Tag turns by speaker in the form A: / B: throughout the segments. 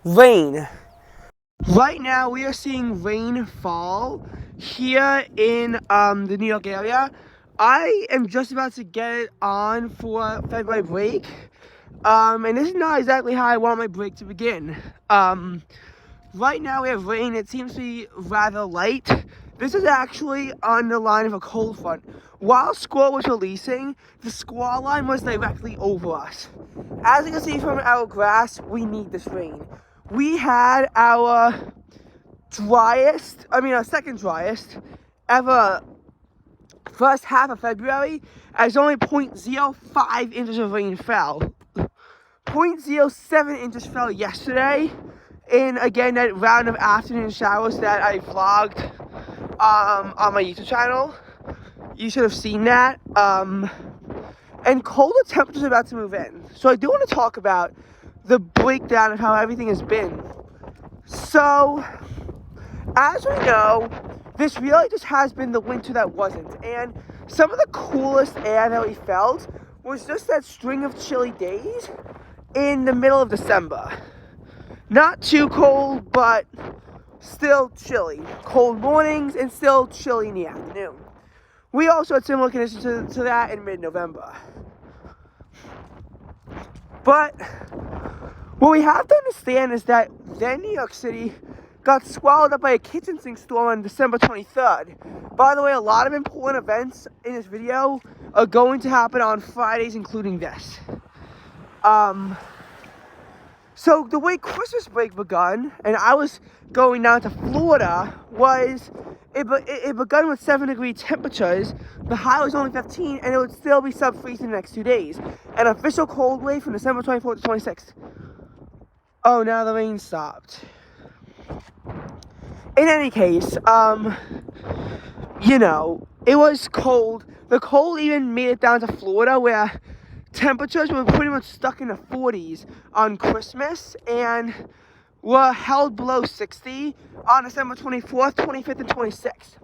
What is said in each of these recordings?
A: Rain. Right now we are seeing rain fall here in the New York area. I am just about to get it on for February break. And this is not exactly how I want my break to begin. Right now we have rain. It seems to be rather light. This is actually on the line of a cold front. While squall was releasing, the squall line was directly over us. As you can see from our grass, we need this rain. We had our second driest ever first half of February, as only 0.05 inches of rain fell. 0.07 inches fell yesterday in, again, that round of afternoon showers that I vlogged on my YouTube channel. You should have seen that. And colder temperatures are about to move in. So I do want to talk about the breakdown of how everything has been. So, as we know, this really just has been the winter that wasn't. And some of the coolest air that we felt was just that string of chilly days in the middle of December. Not too cold, but still chilly. Cold mornings and still chilly in the afternoon. We also had similar conditions to that in mid-November. But what we have to understand is that then New York City got swallowed up by a kitchen sink storm on December 23rd. By the way, a lot of important events in this video are going to happen on Fridays, including this. So the way Christmas break begun, and I was going down to Florida, was it begun with 7-degree temperatures. The high was only 15, and it would still be sub-freezing the next 2 days. An official cold wave from December 24th to 26th. Oh, now the rain stopped. In any case, it was cold. The cold even made it down to Florida, where temperatures were pretty much stuck in the 40s on Christmas and were held below 60 on December 24th, 25th, and 26th.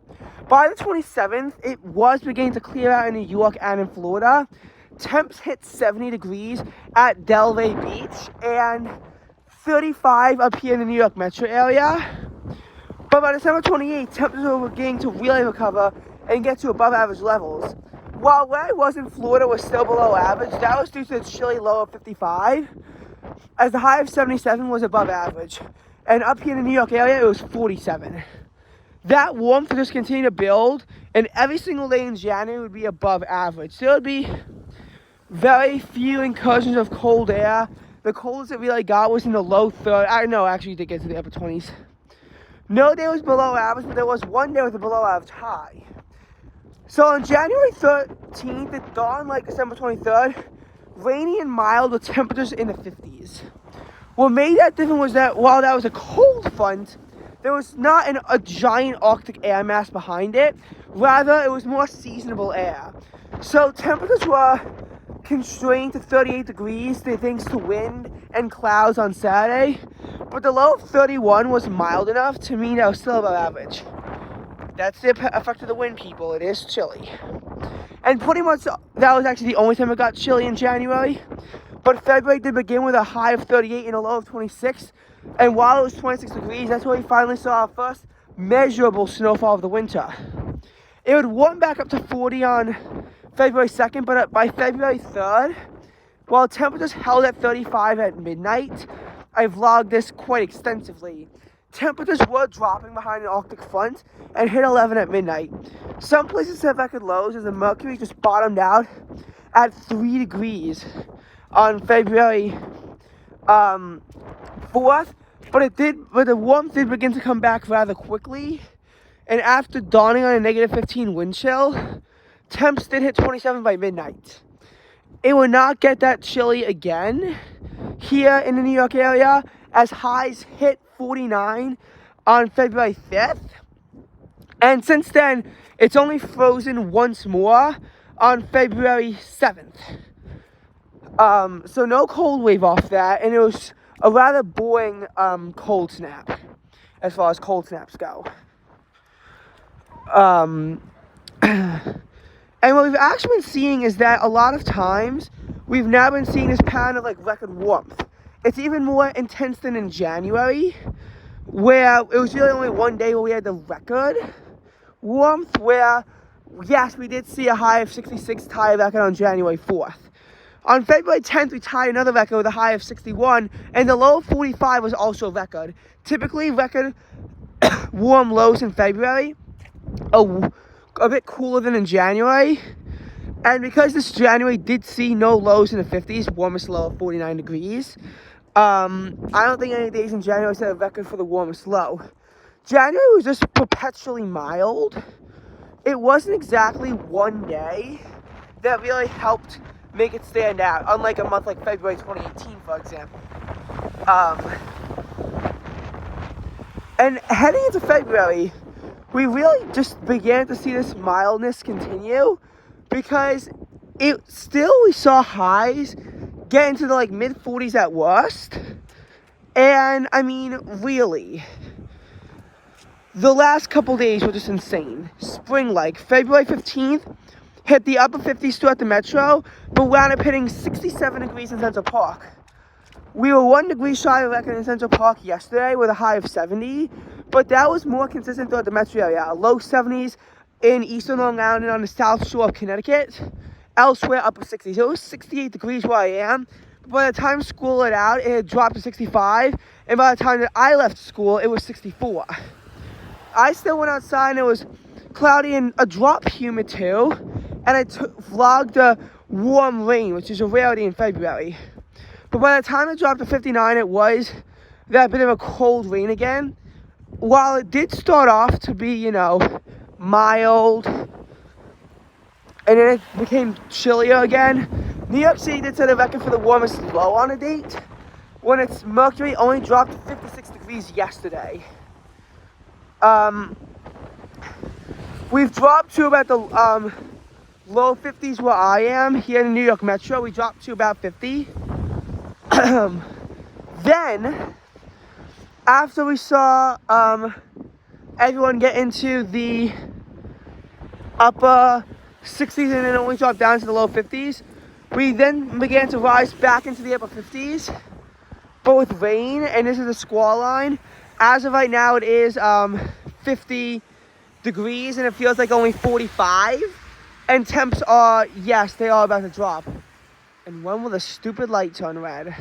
A: By the 27th, it was beginning to clear out in New York and in Florida. Temps hit 70 degrees at Delray Beach and 35 up here in the New York metro area. But by December 28th, temperatures were beginning to really recover and get to above average levels. While where I was in Florida was still below average, that was due to the chilly low of 55, as the high of 77 was above average. And up here in the New York area, it was 47. That warmth would just continue to build, and every single day in January would be above average. There would be very few incursions of cold air. The coldest it really got was in the low 30s. I know, actually, it did get to the upper 20s. No day was below average, but there was one day with a below average high. So on January 13th, it dawned like December 23rd, rainy and mild with temperatures in the 50s. What made that different was that while that was a cold front, there was not a giant Arctic air mass behind it. Rather, it was more seasonable air. So temperatures were constrained to 38 degrees thanks to wind and clouds on Saturday. But the low of 31 was mild enough to mean that was still above average. That's the effect of the wind, people. It is chilly. And pretty much that was actually the only time it got chilly in January. But February did begin with a high of 38 and a low of 26. And while it was 26 degrees, that's where we finally saw our first measurable snowfall of the winter. It would warm back up to 40 on February 2nd, but by February 3rd, while temperatures held at 35 at midnight, I vlogged this quite extensively. Temperatures were dropping behind an Arctic front and hit 11 at midnight. Some places set record lows as the mercury just bottomed out at 3 degrees on February 4th, but the warmth did begin to come back rather quickly. And after dawning on a negative 15 wind chill, temps did hit 27 by midnight. It will not get that chilly again here in the New York area, as highs hit 49 on February 5th. And since then, it's only frozen once more on February 7th. So no cold wave off that, and it was a rather boring cold snap as far as cold snaps go. And what we've actually been seeing is that a lot of times we've now been seeing this pattern of like record warmth. it's even more intense than in January, where it was really only one day where we had the record warmth, where, yes, we did see a high of 66 tie record on January 4th. On February 10th, we tied another record with a high of 61, and the low of 45 was also a record. Typically, record warm lows in February are a bit cooler than in January. And because this January did see no lows in the 50s, warmest low of 49 degrees, I don't think any days in January set a record for the warmest low. January was just perpetually mild. It wasn't exactly one day that really helped make it stand out, unlike a month like February 2018, for example. And heading into February, we really just began to see this mildness continue, because we saw highs get into the mid 40s at worst. And I mean, really, the last couple days were just insane. Spring-like. February 15th hit the upper 50s throughout the metro, but wound up hitting 67 degrees in Central Park. We were 1 degree shy of record in Central Park yesterday with a high of 70, but that was more consistent throughout the metro area. Low 70s in eastern Long Island and on the south shore of Connecticut. Elsewhere, upper 60s. It was 68 degrees where I am. But by the time school let out, it had dropped to 65. And by the time that I left school, it was 64. I still went outside and it was cloudy and a drop humid too. And I vlogged a warm rain, which is a rarity in February. But by the time it dropped to 59, it was that bit of a cold rain again. While it did start off to be, mild, and then it became chillier again, New York City did set a record for the warmest low on a date, when its mercury only dropped to 56 degrees yesterday. We've dropped to about the low 50s where I am, here in the New York Metro. We dropped to about 50. Then, after we saw everyone get into the upper 60s and then only dropped down to the low 50s, we then began to rise back into the upper 50s, but with rain, and this is the squall line. As of right now, it is 50 degrees, and it feels like only 45, and temps are, yes, they are about to drop. And when will the stupid light turn red?